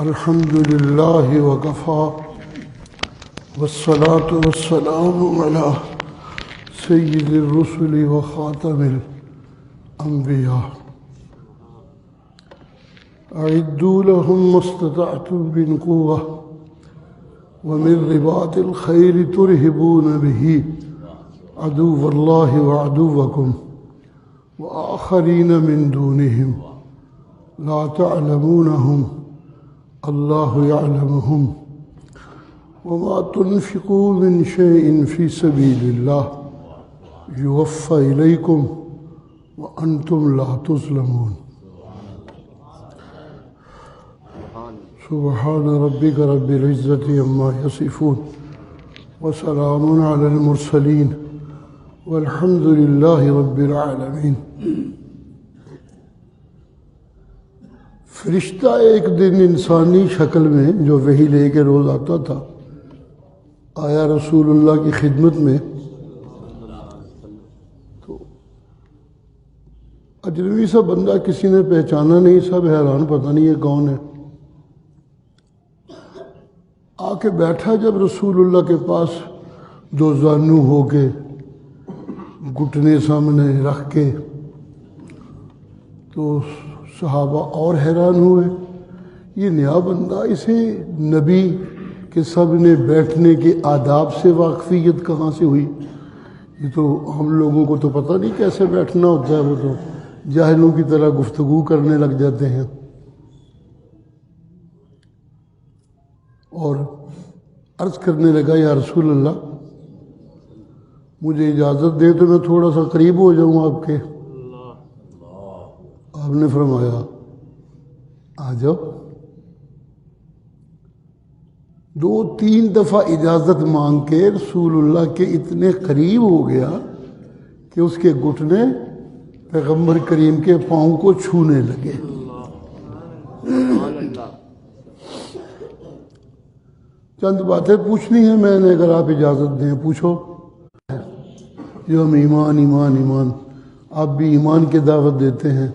الحمد لله وكفى والصلاة والسلام على سيد الرسل وخاتم الأنبياء. أعدوا لهم ما استطعتم من قوة ومن رباط الخيل ترهبون به عدو الله وعدوكم وآخرين من دونهم لا تعلمونهم الله يعلمهم وما تنفقوا من شيء في سبيل الله يوفى إليكم وأنتم لا تظلمون. سبحان ربك رب العزة عما يصفون وسلام على المرسلين والحمد لله رب العالمين. فرشتہ ایک دن انسانی شکل میں جو وحی لے کے روز آتا تھا آیا رسول اللہ کی خدمت میں. تو اجنبی سا بندہ کسی نے پہچانا نہیں، سب حیران پتہ نہیں یہ کون ہے. آ کے بیٹھا جب رسول اللہ کے پاس دو زانو ہو کے گھٹنے سامنے رکھ کے، تو صحابہ اور حیران ہوئے، یہ نیا بندہ، اسے نبی کے سب نے بیٹھنے کے آداب سے واقفیت کہاں سے ہوئی؟ یہ تو ہم لوگوں کو تو پتہ نہیں کیسے بیٹھنا ہوتا ہے، وہ تو جاہلوں کی طرح گفتگو کرنے لگ جاتے ہیں. اور عرض کرنے لگا یا رسول اللہ مجھے اجازت دے تو میں تھوڑا سا قریب ہو جاؤں آپ کے. آپ نے فرمایا آ جاؤ. 2-3 دفعہ اجازت مانگ کے رسول اللہ کے اتنے قریب ہو گیا کہ اس کے گھٹنے پیغمبر کریم کے پاؤں کو چھونے لگے. چند باتیں پوچھنی ہیں میں نے، اگر آپ اجازت دیں پوچھو. جو ہم ایمان آپ بھی ایمان کی دعوت دیتے ہیں،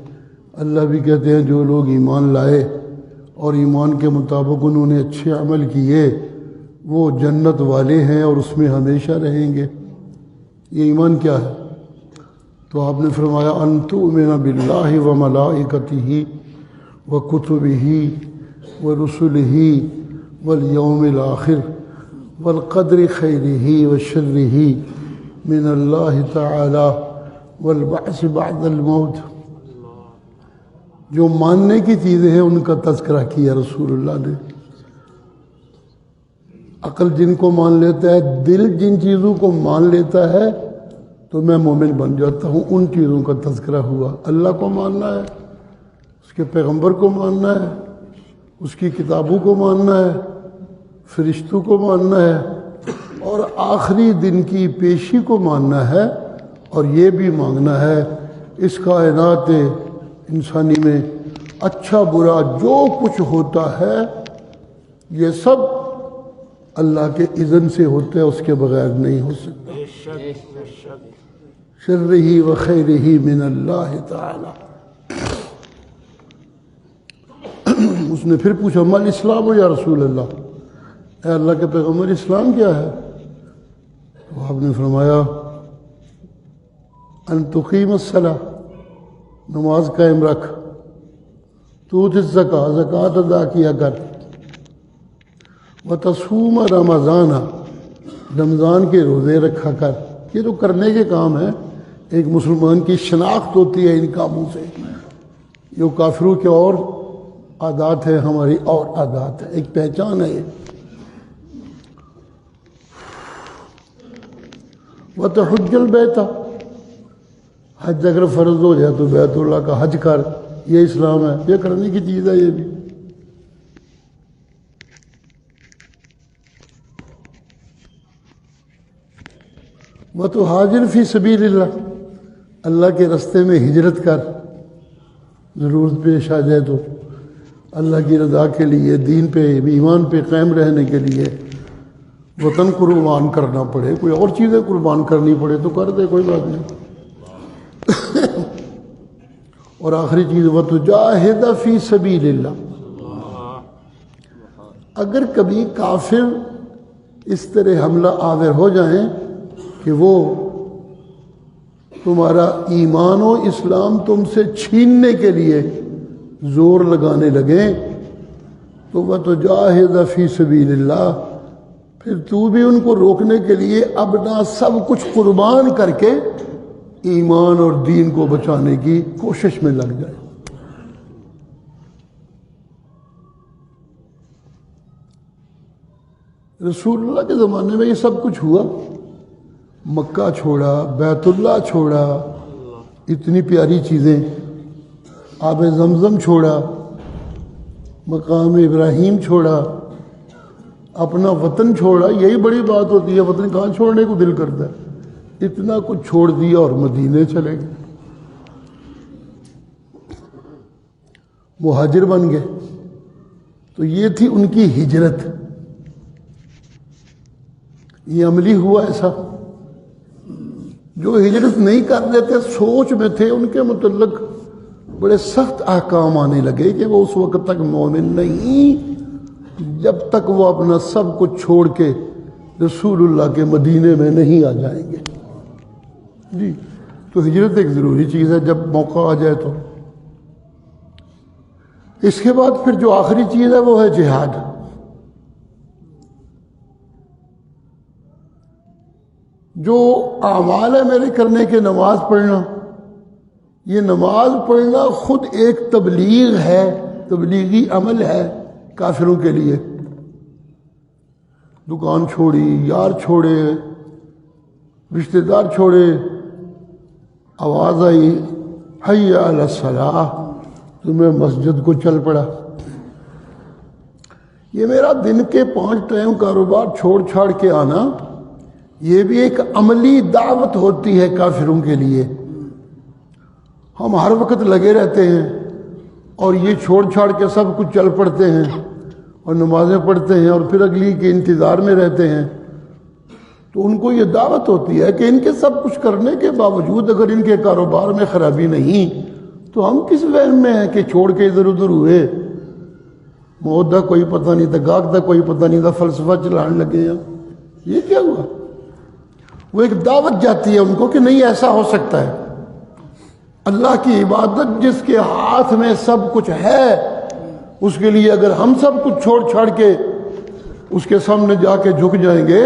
اللہ بھی کہتے ہیں جو لوگ ایمان لائے اور ایمان کے مطابق انہوں نے اچھے عمل کیے وہ جنت والے ہیں اور اس میں ہمیشہ رہیں گے. یہ ایمان کیا ہے؟ تو آپ نے فرمایا ان تؤمن باللہ وملائکتہ وکتبہ ورسلہ والیوم الآخر والقدر خیرہ وشرہ من اللہ تعالی والبعث بعد الموت. جو ماننے کی چیزیں ہیں ان کا تذکرہ کیا رسول اللہ نے. عقل جن کو مان لیتا ہے، دل جن چیزوں کو مان لیتا ہے تو میں مومن بن جاتا ہوں، ان چیزوں کا تذکرہ ہوا. اللہ کو ماننا ہے، اس کے پیغمبر کو ماننا ہے، اس کی کتابوں کو ماننا ہے، فرشتوں کو ماننا ہے، اور آخری دن کی پیشی کو ماننا ہے. اور یہ بھی ماننا ہے اس کائنات انسانی میں اچھا برا جو کچھ ہوتا ہے یہ سب اللہ کے اذن سے ہوتا ہے، اس کے بغیر نہیں ہو سکتا. شرہ و خیرہ من اللہ تعالی. اس نے پھر پوچھا مال اسلام یا رسول اللہ، اے اللہ کے پیغمبر اسلام کیا ہے؟ تو آپ نے فرمایا ان تقیم الصلاۃ، نماز قائم رکھ، تؤتی الزکوٰۃ، زکوٰۃ ادا کیا کر، وتصوم رمضان، رمضان کے روزے رکھا کر. یہ تو کرنے کے کام ہیں، ایک مسلمان کی شناخت ہوتی ہے ان کاموں سے. یہ کافروں کے اور عادات ہیں، ہماری اور عادات ہیں، ایک پہچان ہے. وتحج البیت، حج اگر فرض ہو جائے تو بیت اللہ کا حج کر. یہ اسلام ہے، یہ کرنے کی چیز ہے. یہ بھی وتہاجر فی سبیل اللہ، اللہ کے راستے میں ہجرت کر. ضرورت پیش آ جائے تو اللہ کی رضا کے لیے، دین پہ ایمان پہ قائم رہنے کے لیے وطن قربان کرنا پڑے، کوئی اور چیزیں قربان کرنی پڑے تو کر دے، کوئی بات نہیں. اور آخری چیز وتجاہد فی سبیل اللہ، اگر کبھی کافر اس طرح حملہ آور ہو جائیں کہ وہ تمہارا ایمان و اسلام تم سے چھیننے کے لیے زور لگانے لگیں تو وَتُجَاهِدَ فِي سَبِيلِ اللَّهِ، پھر تو بھی ان کو روکنے کے لیے اپنا سب کچھ قربان کر کے ایمان اور دین کو بچانے کی کوشش میں لگ جائے۔ رسول اللہ کے زمانے میں یہ سب کچھ ہوا، مکہ چھوڑا، بیت اللہ چھوڑا، اتنی پیاری چیزیں، آب زمزم چھوڑا، مقام ابراہیم چھوڑا، اپنا وطن چھوڑا۔ یہی بڑی بات ہوتی ہے، وطن کہاں چھوڑنے کو دل کرتا ہے؟ اتنا کچھ چھوڑ دیا اور مدینے چلے گئے، مہاجر بن گئے۔ تو یہ تھی ان کی ہجرت۔ یہ عملی ہوا ایسا۔ جو ہجرت نہیں کر رہے تھے، سوچ میں تھے، ان کے متعلق بڑے سخت احکام آنے لگے کہ وہ اس وقت تک مومن نہیں جب تک وہ اپنا سب کچھ چھوڑ کے رسول اللہ کے مدینے میں نہیں آ جائیں گے۔ جی، تو ہجرت ایک ضروری چیز ہے جب موقع آ جائے تو۔ اس کے بعد پھر جو آخری چیز ہے وہ ہے جہاد۔ جو اعمال ہے میرے کرنے کے، نماز پڑھنا، یہ نماز پڑھنا خود ایک تبلیغ ہے، تبلیغی عمل ہے کافروں کے لیے۔ دکان چھوڑی، یار چھوڑے، رشتہ دار چھوڑے، آواز آئی حی علی الصلاۃ، تو میں مسجد کو چل پڑا۔ یہ میرا دن کے 5 ٹائم کاروبار چھوڑ چھاڑ کے آنا، یہ بھی ایک عملی دعوت ہوتی ہے کافروں کے لیے۔ ہم ہر وقت لگے رہتے ہیں اور یہ چھوڑ چھاڑ کے سب کچھ چل پڑتے ہیں اور نمازیں پڑھتے ہیں اور پھر اگلی کے انتظار میں رہتے ہیں۔ تو ان کو یہ دعوت ہوتی ہے کہ ان کے سب کچھ کرنے کے باوجود اگر ان کے کاروبار میں خرابی نہیں تو ہم کس وہم میں ہیں کہ چھوڑ کے ادھر ادھر ہوئے، موت کا کوئی پتہ نہیں تھا، گاہک کا کوئی پتہ نہیں تھا، فلسفہ چلانے لگے ہیں۔ یہ کیا ہوا؟ وہ ایک دعوت جاتی ہے ان کو کہ نہیں، ایسا ہو سکتا ہے۔ اللہ کی عبادت جس کے ہاتھ میں سب کچھ ہے، اس کے لیے اگر ہم سب کچھ چھوڑ چھاڑ کے اس کے سامنے جا کے جھک جائیں گے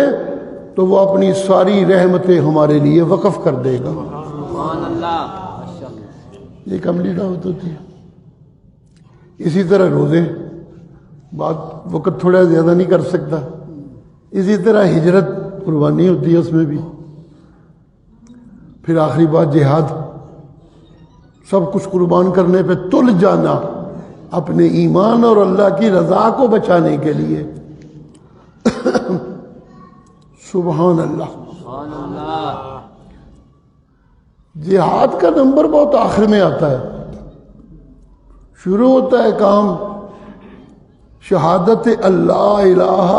تو وہ اپنی ساری رحمتیں ہمارے لیے وقف کر دے گا۔ سبحان اللہ۔ یہ ایک عملی دعوت ہوتی ہے۔ اسی طرح روزے، بات وقت تھوڑا زیادہ نہیں کر سکتا۔ اسی طرح ہجرت، قربانی ہوتی ہے اس میں بھی۔ پھر آخری بات جہاد، سب کچھ قربان کرنے پہ تل جانا اپنے ایمان اور اللہ کی رضا کو بچانے کے لیے۔ سبحان اللہ۔ جہاد کا نمبر بہت آخر میں آتا ہے، شروع ہوتا ہے کام شہادت اللہ الہ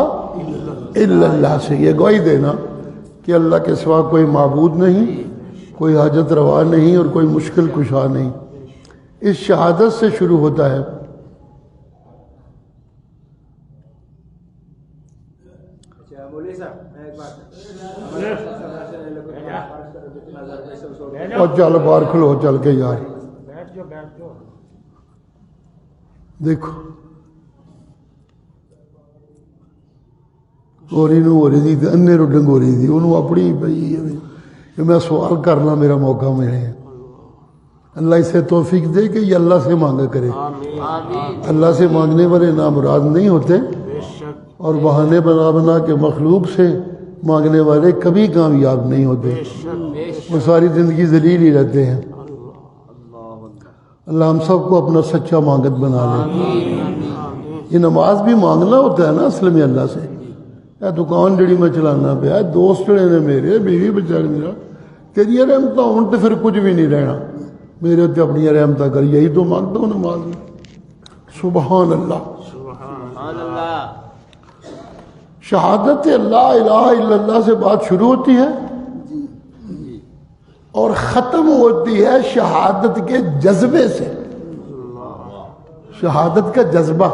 الا اللہ سے، یہ گواہی دینا کہ اللہ کے سوا کوئی معبود نہیں، کوئی حاجت روا نہیں اور کوئی مشکل کشا نہیں۔ اس شہادت سے شروع ہوتا ہے۔ اور چل باہر کھلو، چل کے یار دیکھو گوری نو ہو رہی تھی، انے رو ڈنگوری تھی، انہوں اپنی پئی کہ میں سوال کرنا میرا موقع ملے۔ اللہ اسے توفیق دے کہ یہ اللہ سے مانگا کرے۔ اللہ سے مانگنے والے نامراد نہیں ہوتے، اور بہانے بنا بنا کے مخلوق سے مانگنے والے کبھی کامیاب نہیں ہوتے، وہ ساری زندگی ذلیل ہی رہتے ہیں۔ اللہ ہم سب کو اپنا سچا مانگت بنا لے۔ یہ نماز بھی مانگنا ہوتا ہے نا اصل میں اللہ سے۔ اے دکان جڑی میں چلانا پیا، دوست جڑے نے میرے، بیوی بچہ میرا، تیری رحمت ہوں تو پھر کچھ بھی نہیں رہنا، میرے تے اپنی رحمت کر، یہی تو مانگتا ہوں نماز میں۔ سبحان اللہ۔ شہادت اللہ الہ الا اللہ سے بات شروع ہوتی ہے اور ختم ہوتی ہے شہادت کے جذبے سے۔ شہادت کا جذبہ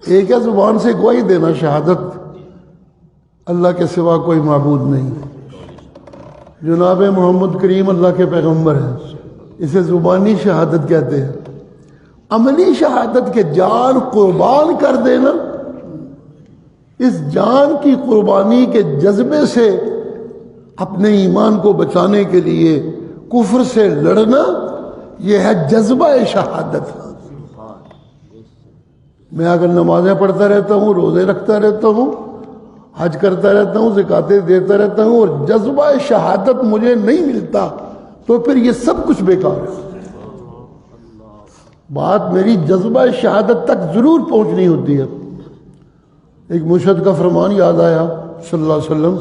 ایک ہے زبان سے گواہی دینا شہادت اللہ کے سوا کوئی معبود نہیں، جناب محمد کریم اللہ کے پیغمبر ہیں، اسے زبانی شہادت کہتے ہیں۔ عملی شہادت کے جان قربان کر دینا، اس جان کی قربانی کے جذبے سے اپنے ایمان کو بچانے کے لیے کفر سے لڑنا، یہ ہے جذبہ شہادت۔ میں اگر نمازیں پڑھتا رہتا ہوں، روزے رکھتا رہتا ہوں، حج کرتا رہتا ہوں، زکاتیں دیتا رہتا ہوں، اور جذبہ شہادت مجھے نہیں ملتا تو پھر یہ سب کچھ بیکار ہے۔ بات میری جذبہ شہادت تک ضرور پہنچنی ہوتی ہے۔ ایک مرشد کا فرمان یاد آیا صلی اللہ علیہ وسلم،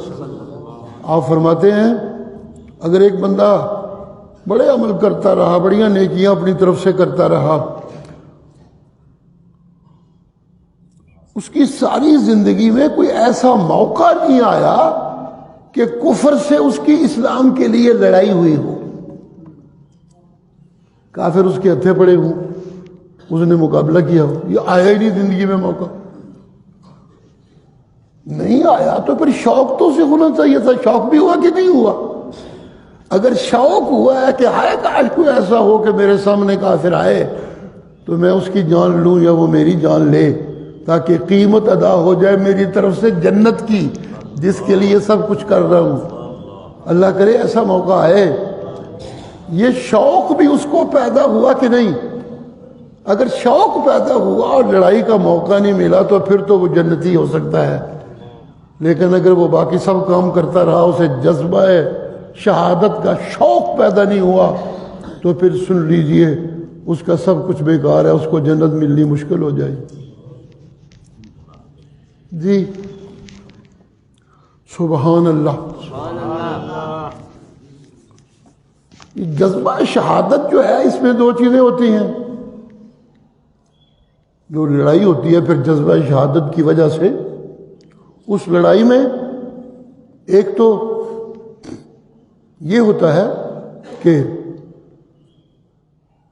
آپ فرماتے ہیں اگر ایک بندہ بڑے عمل کرتا رہا، بڑیاں نیکیاں اپنی طرف سے کرتا رہا، اس کی ساری زندگی میں کوئی ایسا موقع نہیں آیا کہ کفر سے اس کی اسلام کے لیے لڑائی ہوئی ہو، کافر اس کے ہتھے پڑے ہوں، اس نے مقابلہ کیا ہو، یہ آیا ہی نہیں زندگی میں موقع، نہیں آیا تو پھر شوق تو اسے ہونا چاہیے تھا۔ شوق بھی ہوا کہ نہیں ہوا؟ اگر شوق ہوا ہے کہ ہائے کاش کوئی ایسا ہو کہ میرے سامنے کافر آئے تو میں اس کی جان لوں یا وہ میری جان لے، تاکہ قیمت ادا ہو جائے میری طرف سے جنت کی، جس کے لیے سب کچھ کر رہا ہوں۔ اللہ کرے ایسا موقع آئے۔ یہ شوق بھی اس کو پیدا ہوا کہ نہیں؟ اگر شوق پیدا ہوا اور لڑائی کا موقع نہیں ملا تو پھر تو وہ جنتی ہو سکتا ہے، لیکن اگر وہ باقی سب کام کرتا رہا، اسے جذبہ شہادت کا شوق پیدا نہیں ہوا تو پھر سن لیجئے اس کا سب کچھ بیکار ہے، اس کو جنت ملنی مشکل ہو جائے۔ جی سبحان اللہ۔ یہ جذبہ شہادت جو ہے اس میں دو چیزیں ہوتی ہیں، جو لڑائی ہوتی ہے پھر جذبہ شہادت کی وجہ سے، اس لڑائی میں ایک تو یہ ہوتا ہے کہ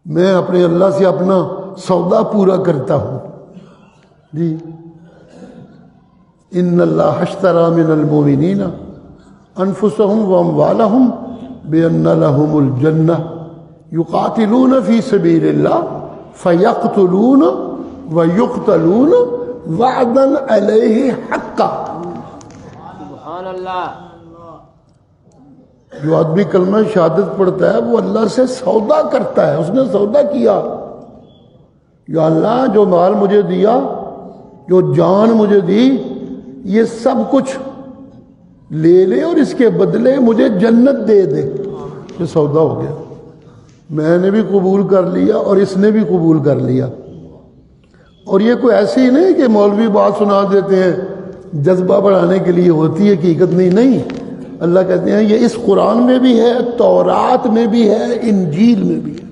میں اپنے اللہ سے اپنا سودا پورا کرتا ہوں۔ جی ان اللہ اشتری من المؤمنین انفسهم واموالهم بان لهم الجنہ یقاتلون فی سبیل اللہ فیقتلون ویقتلون وعدا علیہ حقا۔ سبحان اللہ۔ جو آدمی کلمہ شہادت پڑھتا ہے وہ اللہ سے سودا کرتا ہے، اس نے سودا کیا، یا اللہ جو مال مجھے دیا، جو جان مجھے دی، یہ سب کچھ لے لے اور اس کے بدلے مجھے جنت دے دے۔ یہ سودا ہو گیا، میں نے بھی قبول کر لیا اور اس نے بھی قبول کر لیا۔ اور یہ کوئی ایسی ہی نہیں کہ مولوی بات سنا دیتے ہیں جذبہ بڑھانے کے لیے ہوتی ہے، حقیقت نہیں۔ اللہ کہتے ہیں یہ اس قرآن میں بھی ہے، تورات میں بھی ہے، انجیل میں بھی ہے،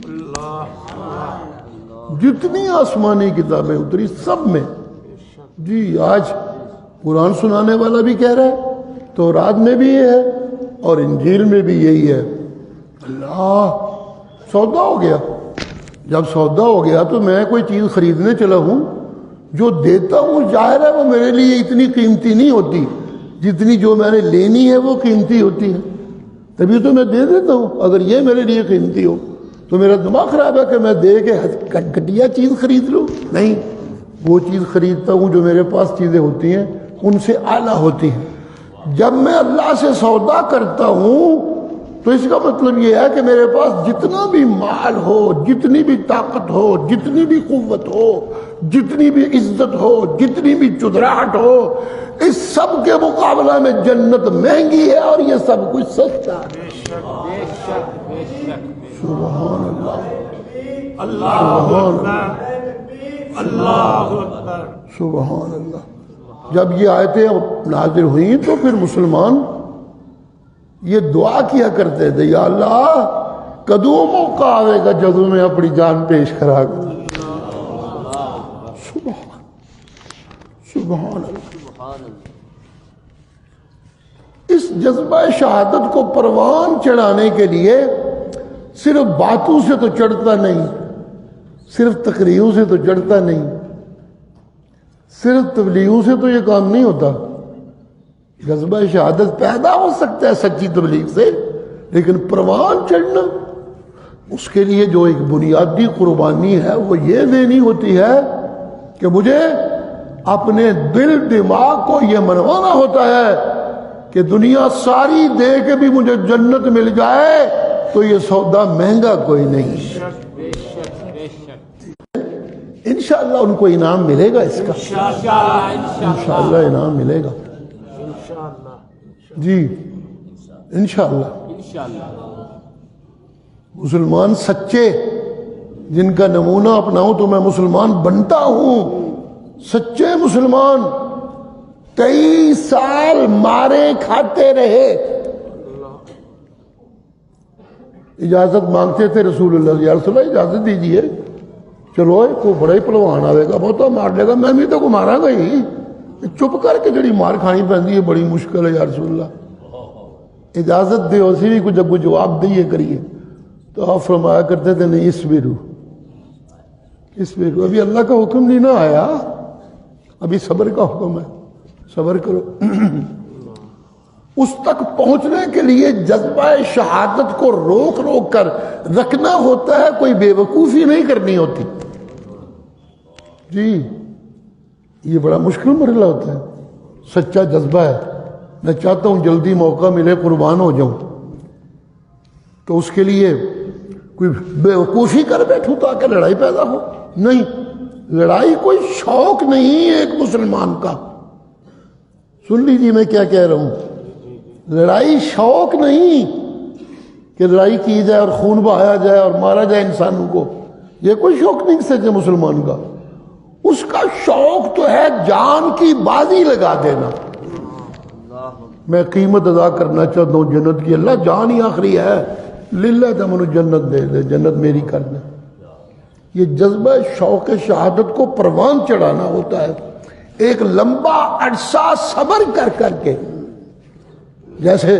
جتنی آسمانی کتابیں اتری سب میں۔ جی آج قرآن سنانے والا بھی کہہ رہا ہے تورات میں بھی یہ ہے اور انجیل میں بھی یہی ہے۔ اللہ سودا ہو گیا۔ جب سودا ہو گیا تو میں کوئی چیز خریدنے چلا ہوں، جو دیتا ہوں ظاہر ہے وہ میرے لیے اتنی قیمتی نہیں ہوتی جتنی جو میں نے لینی ہے وہ قیمتی ہوتی ہے، تبھی تو میں دے دیتا ہوں۔ اگر یہ میرے لیے قیمتی ہو تو میرا دماغ خراب ہے کہ میں دے کے گھٹیا چیز خرید لوں، نہیں، وہ چیز خریدتا ہوں جو میرے پاس چیزیں ہوتی ہیں ان سے اعلیٰ ہوتی ہیں۔ جب میں اللہ سے سودا کرتا ہوں تو اس کا مطلب یہ ہے کہ میرے پاس جتنا بھی مال ہو، جتنی بھی طاقت ہو، جتنی بھی قوت ہو، جتنی بھی عزت ہو، جتنی بھی چدراہٹ ہو، اس سب کے مقابلہ میں جنت مہنگی ہے اور یہ سب کچھ سستا ہے۔ سبحان اللہ، اللہ اکبر، اللہ اکبر، سبحان اللہ۔ جب یہ آیتیں نازل ہوئیں تو پھر مسلمان یہ دعا کیا کرتے تھے، یا اللہ کدو موقع آئے گا جدو میں اپنی جان پیش کرا گا۔ سبحان اللہ۔ اس جذبہ شہادت کو پروان چڑھانے کے لیے صرف باتوں سے تو چڑھتا نہیں، صرف تقریروں سے تو چڑھتا نہیں، صرف تبلیغوں سے تو یہ کام نہیں ہوتا. جذبہ شہادت پیدا ہو سکتا ہے سچی تبلیغ سے، لیکن پروان چڑھنا اس کے لیے جو ایک بنیادی قربانی ہے وہ یہ دینی ہوتی ہے کہ مجھے اپنے دل دماغ کو یہ منوانا ہوتا ہے کہ دنیا ساری دے کے بھی مجھے جنت مل جائے تو یہ سودا مہنگا کوئی نہیں. انشاءاللہ ان کو انعام ملے گا اس کا، انشاءاللہ انعام ملے گا جی انشاءاللہ. مسلمان سچے جن کا نمونہ اپناؤں تو میں مسلمان بنتا ہوں. سچے مسلمان 23 سال مارے کھاتے رہے. اجازت مانگتے تھے رسول اللہ، یا رسول اللہ اجازت دیجئے، چلو کوئی بڑا ہی پلوان آئے گا بہت مار لے گا، میں بھی تو کو مارا گا ہی، چپ کر کے جڑی مار کھانی پہنتی ہے بڑی مشکل ہے یا رسول اللہ اجازت دے. اسی بھی جب کوئی جواب دئیے کریے تو آپ فرمایا کرتے تھے نہیں اصبروا، ابھی اللہ کا حکم نہیں نہ آیا، ابھی صبر کا حکم ہے، صبر کرو. اس تک پہنچنے کے لیے جذبہ شہادت کو روک روک کر رکھنا ہوتا ہے، کوئی بے وقوفی نہیں کرنی ہوتی جی. یہ بڑا مشکل مرحلہ ہوتا ہے. سچا جذبہ ہے، میں چاہتا ہوں جلدی موقع ملے قربان ہو جاؤں، تو اس کے لیے کوئی بے وقوفی کر بیٹھوں تاکہ لڑائی پیدا ہو. نہیں، لڑائی کوئی شوق نہیں ہے ایک مسلمان کا. سن لیجیے میں کیا کہہ رہا ہوں. لڑائی شوق نہیں کہ لڑائی کی جائے اور خون بہایا جائے اور مارا جائے انسانوں کو، یہ کوئی شوق نہیں سچے مسلمان کا. اس کا شوق تو ہے جان کی بازی لگا دینا. میں قیمت ادا کرنا چاہتا ہوں جنت کی، اللہ جان ہی آخری ہے، للہ تو منو جنت دے دے، جنت میری کر دے. یہ جذبہ شوق شہادت کو پروان چڑھانا ہوتا ہے ایک لمبا عرصہ صبر کر کر کے. جیسے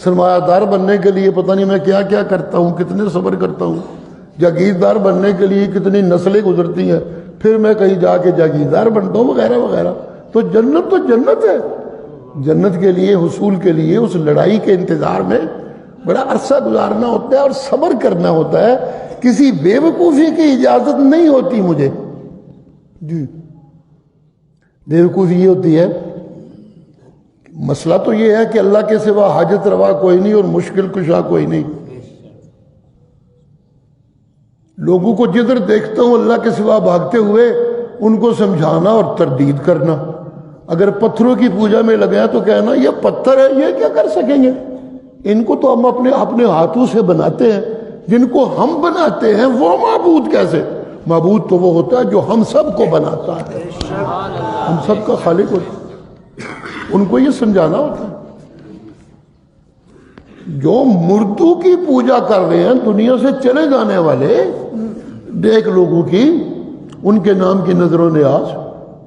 سرمایہ دار بننے کے لیے پتہ نہیں میں کیا کیا کرتا ہوں، کتنے صبر کرتا ہوں. جاگیردار بننے کے لیے کتنی نسلیں گزرتی ہیں، پھر میں کہیں جا کے جاگیردار بنتا ہوں وغیرہ وغیرہ. تو جنت ہے. جنت کے لیے حصول کے لیے اس لڑائی کے انتظار میں بڑا عرصہ گزارنا ہوتا ہے اور صبر کرنا ہوتا ہے. کسی بے وقوفی کی اجازت نہیں ہوتی مجھے جی. بے وقوفی یہ ہوتی ہے، مسئلہ تو یہ ہے کہ اللہ کے سوا حاجت روا کوئی نہیں اور مشکل کشا کوئی نہیں. لوگوں کو جدھر دیکھتا ہوں اللہ کے سوا بھاگتے ہوئے ان کو سمجھانا اور تردید کرنا. اگر پتھروں کی پوجا میں لگے تو کہنا یہ پتھر ہے، یہ کیا کر سکیں گے، ان کو تو ہم اپنے ہاتھوں سے بناتے ہیں، جن کو ہم بناتے ہیں وہ معبود کیسے. معبود تو وہ ہوتا ہے جو ہم سب کو بناتا ہے، ہم سب کا خالق ہوتا ہے. ان کو یہ سمجھانا ہوتا ہے. جو مردوں کی پوجا کر رہے ہیں دنیا سے چلے جانے والے دیکھ لوگوں کی، ان کے نام کی نظر و نیاز،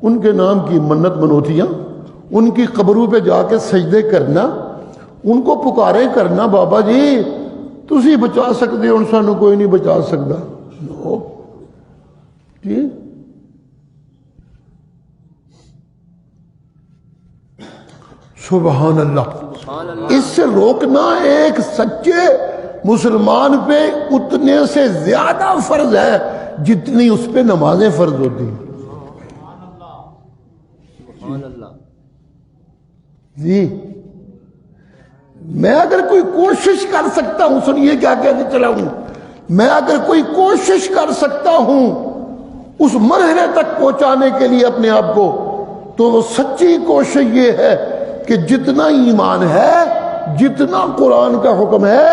ان کے نام کی منت منوتیاں، ان کی قبروں پہ جا کے سجدے کرنا، ان کو پکارے کرنا بابا جی تسی بچا سکتے ہو، سانو کوئی نہیں بچا سکتا. جی سبحان اللہ. اس سے روکنا ایک سچے مسلمان پہ اتنے سے زیادہ فرض ہے جتنی اس پہ نمازیں فرض ہوتی ہیں. جی میں اگر کوئی کوشش کر سکتا ہوں، سنیے کیا کہنے چلا ہوں، میں اگر کوئی کوشش کر سکتا ہوں اس مرحلے تک پہنچانے کے لیے اپنے آپ کو، تو وہ سچی کوشش یہ ہے کہ جتنا ایمان ہے، جتنا قرآن کا حکم ہے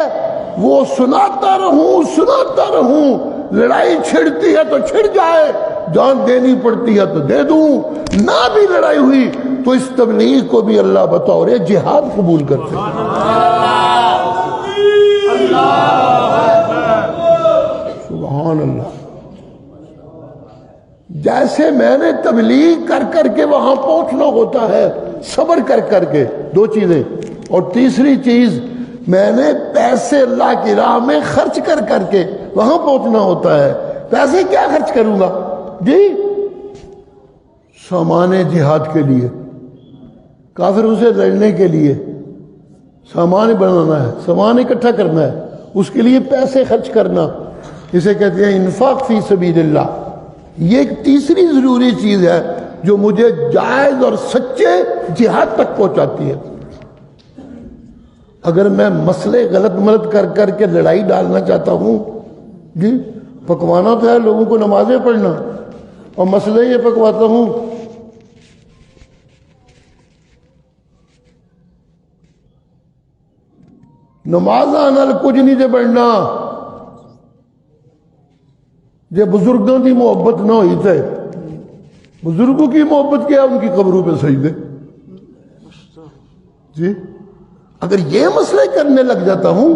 وہ سناتا رہوں. لڑائی چھڑتی ہے تو چھڑ جائے، جان دینی پڑتی ہے تو دے دوں. نہ بھی لڑائی ہوئی تو اس تبلیغ کو بھی اللہ بطور جہاد قبول کرتے ہیں. سبحان اللہ. جیسے میں نے تبلیغ کر کر کے وہاں پہنچنا ہوتا ہے صبر کر کر کے، دو چیزیں، اور تیسری چیز میں نے پیسے اللہ کی راہ میں خرچ کر کر کے وہاں پہنچنا ہوتا ہے. پیسے کیا خرچ کروں گا جی، سامان جہاد کے لیے، کافروں سے لڑنے کے لیے سامان بنانا ہے، سامان اکٹھا کرنا ہے، اس کے لیے پیسے خرچ کرنا، اسے کہتے ہیں انفاق فی سبیل اللہ۔ یہ ایک تیسری ضروری چیز ہے جو مجھے جائز اور سچے جہاد تک پہنچاتی ہے۔ اگر میں مسئلے غلط ملت کر کر کے لڑائی ڈالنا چاہتا ہوں، جی پکوانا تو ہے لوگوں کو نمازیں پڑھنا، اور مسئلے یہ پکواتا ہوں نماز نال کچھ نہیں دے پڑھنا، جے بزرگوں کی محبت نہ ہوئی تھے، بزرگوں کی محبت کیا ان کی قبروں پہ سجدے۔ جی اگر یہ مسئلے کرنے لگ جاتا ہوں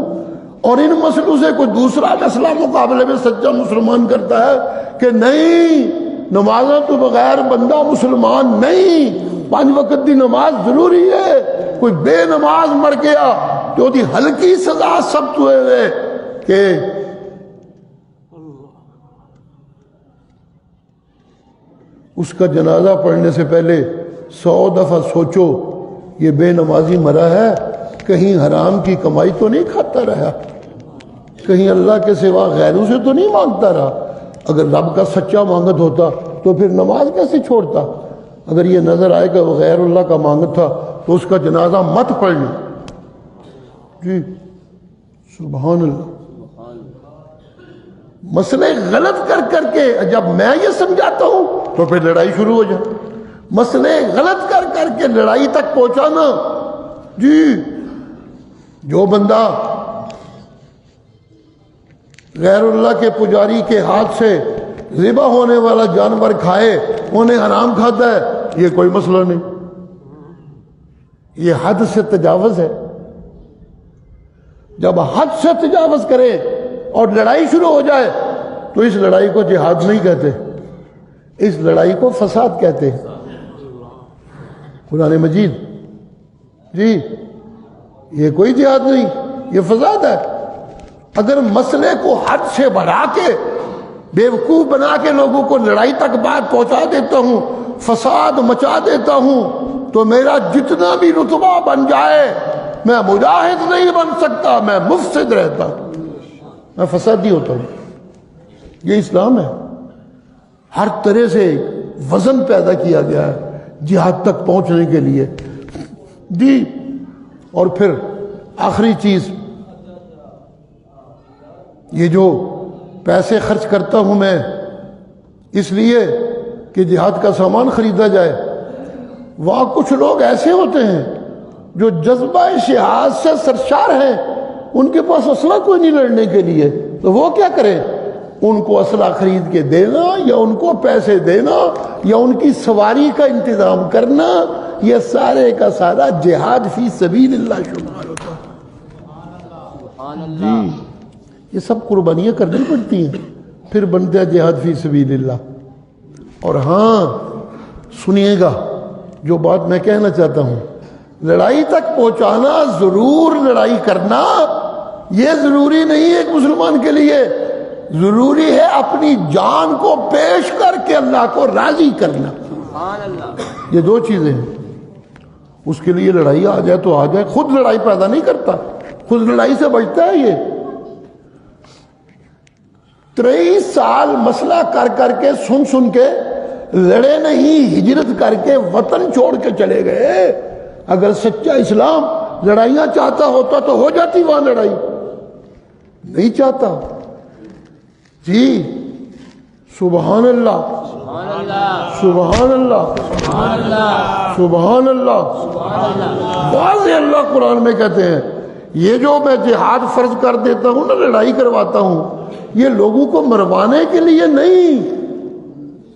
اور ان مسئلوں سے کوئی دوسرا مسئلہ مقابلے میں سچا مسلمان کرتا ہے کہ نہیں نمازوں تو بغیر بندہ مسلمان نہیں، 5 وقت کی نماز ضروری ہے، کوئی بے نماز مر گیا تو دی ہلکی سزا ثبت ہوئے کہ اس کا جنازہ پڑھنے سے پہلے 100 دفعہ سوچو یہ بے نمازی مرا ہے، کہیں حرام کی کمائی تو نہیں کھاتا رہا، کہیں اللہ کے سوا غیروں سے تو نہیں مانگتا رہا۔ اگر رب کا سچا مانگت ہوتا تو پھر نماز کیسے چھوڑتا؟ اگر یہ نظر آئے کہ وہ غیر اللہ کا مانگت تھا تو اس کا جنازہ مت پڑھنا۔ جی سبحان اللہ۔ مسئلے غلط کر کر کے جب میں یہ سمجھاتا ہوں تو پھر لڑائی شروع ہو جائے، مسئلے غلط کر کر کے لڑائی تک پہنچانا۔ جی جو بندہ غیر اللہ کے پجاری کے ہاتھ سے ذبح ہونے والا جانور کھائے انہیں حرام کھاتا ہے، یہ کوئی مسئلہ نہیں، یہ حد سے تجاوز ہے۔ جب حد سے تجاوز کرے اور لڑائی شروع ہو جائے تو اس لڑائی کو جہاد نہیں کہتے، اس لڑائی کو فساد کہتے ہیں۔ قرآن مجید جی یہ کوئی جہاد نہیں، یہ فساد ہے۔ اگر مسئلے کو حد سے بڑھا کے بیوقوف بنا کے لوگوں کو لڑائی تک بات پہنچا دیتا ہوں، فساد مچا دیتا ہوں، تو میرا جتنا بھی رتبہ بن جائے میں مجاہد نہیں بن سکتا، میں مفسد رہتا ہوں، میں فسادی ہوتا ہوں۔ یہ اسلام ہے، ہر طرح سے وزن پیدا کیا گیا ہے جہاد تک پہنچنے کے لیے۔ جی اور پھر آخری چیز، یہ جو پیسے خرچ کرتا ہوں میں اس لیے کہ جہاد کا سامان خریدا جائے، وہاں کچھ لوگ ایسے ہوتے ہیں جو جذبہ شہاد سے سرشار ہیں، ان کے پاس اسلحہ کوئی نہیں لڑنے کے لیے، تو وہ کیا کریں؟ ان کو اسلحہ خرید کے دینا یا ان کو پیسے دینا یا ان کی سواری کا انتظام کرنا، یہ سارے کا سارا جہاد فی سبیل اللہ شمار ہوتا ہے۔ جی یہ سب قربانیاں کرنی پڑتی ہیں، پھر بنتا ہے جہاد فی سبیل اللہ۔ اور ہاں سنیے گا جو بات میں کہنا چاہتا ہوں، لڑائی تک پہنچانا، ضرور لڑائی کرنا، یہ ضروری نہیں ہے ایک مسلمان کے لیے، ضروری ہے اپنی جان کو پیش کر کے اللہ کو راضی کرنا۔ یہ دو چیزیں ہیں، اس کے لیے لڑائی آ جائے تو آ جائے، خود لڑائی پیدا نہیں کرتا، خود لڑائی سے بچتا ہے۔ یہ 23 سال مسئلہ کر کر کے سن کے لڑے نہیں، ہجرت کر کے وطن چھوڑ کے چلے گئے۔ اگر سچا اسلام لڑائیاں چاہتا ہوتا تو ہو جاتی وہاں لڑائی، نہیں چاہتا۔ جی سبحان اللہ، سبحان اللہ، سبحان اللہ۔ واضح اللہ قرآن میں کہتے ہیں یہ جو میں جہاد فرض کر دیتا ہوں نا، لڑائی کرواتا ہوں، یہ لوگوں کو مروانے کے لیے نہیں۔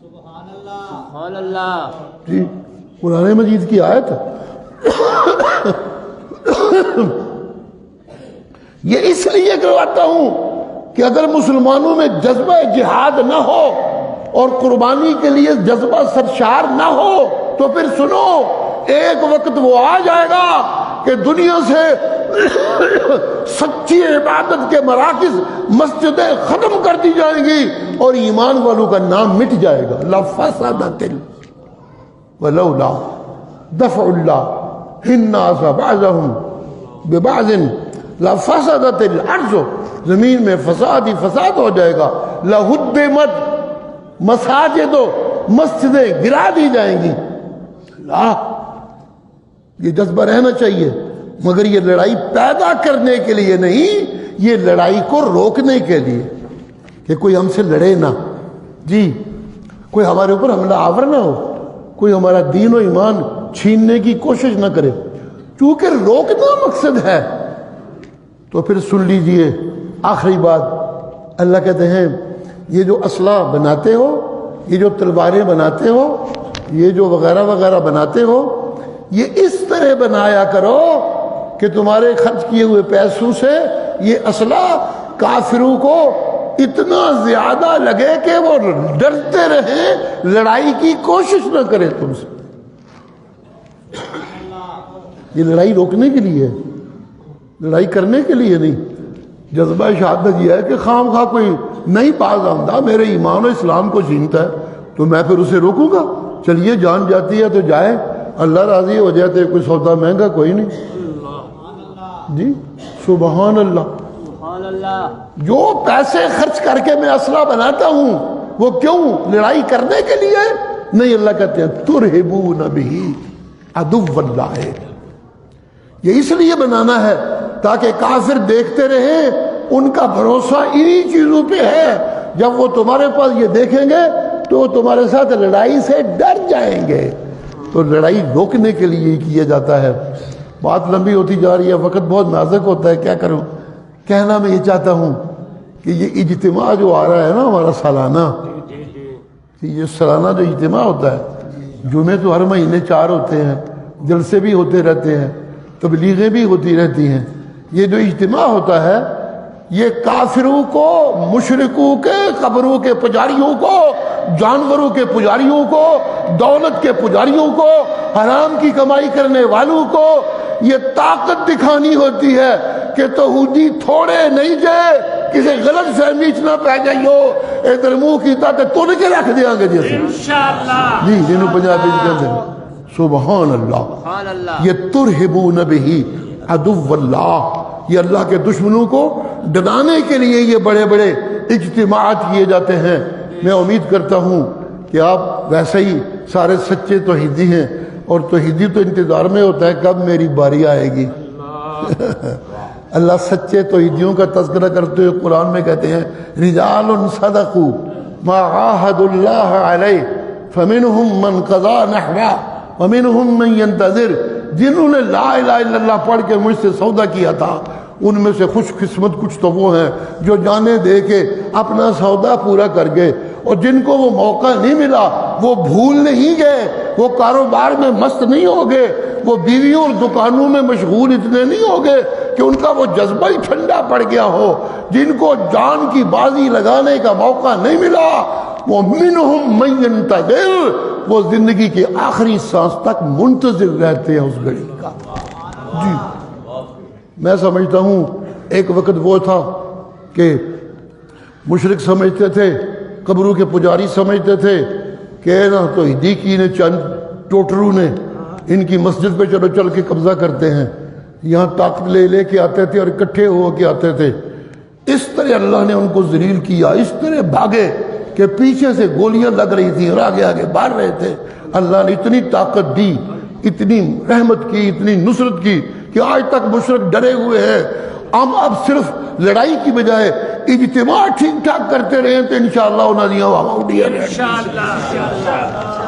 سبحان اللہ۔ جی قرآن مجید کی آیت یہ اس لیے کرواتا ہوں کہ اگر مسلمانوں میں جذبہ جہاد نہ ہو اور قربانی کے لیے جذبہ سرشار نہ ہو تو پھر سنو، ایک وقت وہ آ جائے گا کہ دنیا سے سچی عبادت کے مراکز، مسجدیں ختم کر دی جائیں گی اور ایمان والوں کا نام مٹ جائے گا۔ لفسدت ولولا دفع اللہ الناس بعضهم ببعض لفسدت الارض، زمین میں فساد ہی فساد ہو جائے گا. لہدمت مساجد، مسجدیں گرا دی جائیں گی. یہ جذبہ رہنا چاہیے، مگر یہ لڑائی پیدا کرنے کے لیے نہیں، یہ لڑائی کو روکنے کے لیے کہ کوئی ہم سے لڑے نہ، جی کوئی ہمارے اوپر حملہ آور نہ ہو، کوئی ہمارا دین و ایمان چھیننے کی کوشش نہ کرے. چونکہ روکنا مقصد ہے تو پھر سن لیجئے آخری بات. اللہ کہتے ہیں یہ جو اسلحہ بناتے ہو، یہ جو تلواریں بناتے ہو، یہ جو وغیرہ وغیرہ بناتے ہو، یہ اس طرح بنایا کرو کہ تمہارے خرچ کیے ہوئے پیسوں سے یہ اسلحہ کافروں کو اتنا زیادہ لگے کہ وہ ڈرتے رہیں، لڑائی کی کوشش نہ کریں تم سے. یہ لڑائی روکنے کے لیے ہے، لڑائی کرنے کے لیے نہیں. جذبہ شہادت یہ ہے کہ خام خواہ کوئی نہیں باز آمدہ میرے ایمان و اسلام کو چھینتا ہے تو میں پھر اسے روکوں گا. چلیے جان جاتی ہے تو جائے، اللہ راضی ہو جاتے، کوئی سودا مہنگا کوئی نہیں. جی سبحان اللہ. سبحان اللہ. جو پیسے خرچ کر کے میں اسلحہ بناتا ہوں وہ کیوں؟ لڑائی کرنے کے لیے نہیں. اللہ کہتے ہیں ترہبون بہ عدو اللہ، یہ اس لیے بنانا ہے تاکہ کافر دیکھتے رہیں ان کا بھروسہ انہی چیزوں پہ ہے. جب وہ تمہارے پاس یہ دیکھیں گے تو وہ تمہارے ساتھ لڑائی سے ڈر جائیں گے. تو لڑائی روکنے کے لیے ہی کیا جاتا ہے. بات لمبی ہوتی جا رہی ہے، وقت بہت نازک ہوتا ہے، کیا کروں. کہنا میں یہ چاہتا ہوں کہ یہ اجتماع جو آ رہا ہے نا ہمارا سالانہ، یہ سالانہ جو اجتماع ہوتا ہے، جمعے تو ہر مہینے 4 ہوتے ہیں، جلسے بھی ہوتے رہتے ہیں، تبلیغیں بھی ہوتی رہتی ہیں. یہ جو اجتماع ہوتا ہے یہ کافروں کو، مشرکوں کے، قبروں کے پجاریوں کو، جانوروں کے پجاریوں کو، دولت کے پجاریوں کو، حرام کی کمائی کرنے والوں کو یہ طاقت دکھانی ہوتی ہے کہ توحیدی تھوڑے نہیں جائے، کسی غلط فہمی نہ پہ جائیو، ادھر منہ کی طاقت تن کے رکھ دیا گے جیسے انشاءاللہ. جی جنہوں پنجابی کہتے ہیں. سبحان اللہ. سبحان اللہ. یہ ترہبون بہ عدو اللہ، یہ اللہ کے دشمنوں کو ڈرانے کے لیے یہ بڑے بڑے اجتماعات کیے جاتے ہیں. میں امید کرتا ہوں کہ آپ ویسے ہی سارے سچے توحیدی ہیں، اور توحیدی تو انتظار میں ہوتا ہے کب میری باری آئے گی. اللہ سچے توحیدیوں کا تذکرہ کرتے ہوئے قرآن میں کہتے ہیں رجال صدقوا ما عاهدوا اللہ علیہ فمنهم من قضى نحبہ ومنهم من ينتظر. جنہوں نے لا الہ الا اللہ پڑھ کے مجھ سے سودا کیا تھا ان میں سے خوش قسمت کچھ تو وہ ہیں جو جانے دے کے اپنا سودا پورا کر گئے، اور جن کو وہ موقع نہیں ملا وہ بھول نہیں گئے، وہ کاروبار میں مست نہیں ہو گئے، وہ بیویوں اور دکانوں میں مشغول اتنے نہیں ہو گئے کہ ان کا وہ جذبہ ہی ٹھنڈا پڑ گیا ہو. جن کو جان کی بازی لگانے کا موقع نہیں ملا وہ منہم من ینتظر، وہ زندگی کی آخری سانس تک منتظر رہتے ہیں اس گھڑی کا. جی میں سمجھتا ہوں ایک وقت وہ تھا کہ مشرک سمجھتے تھے، قبروں کے پجاری سمجھتے تھے کہ نا توحیدی کی نے چند ٹوٹرو نے ان کی مسجد پہ چلو چل کے قبضہ کرتے ہیں، یہاں طاقت لے لے کے آتے تھے اور اکٹھے ہو کے آتے تھے. اس طرح اللہ نے ان کو ذلیل کیا، اس طرح بھاگے کہ پیچھے سے گولیاں لگ رہی تھیں اور آگے آگے بھاگ رہے تھے. اللہ نے اتنی طاقت دی، اتنی رحمت کی، اتنی نصرت کی کہ آج تک مشرک ڈرے ہوئے ہیں. ہم اب صرف لڑائی کی بجائے اجتماع ٹھیک ٹھاک کرتے رہے تو انشاءاللہ انہوں نے ہوا اڑیا رہے. انشاءاللہ.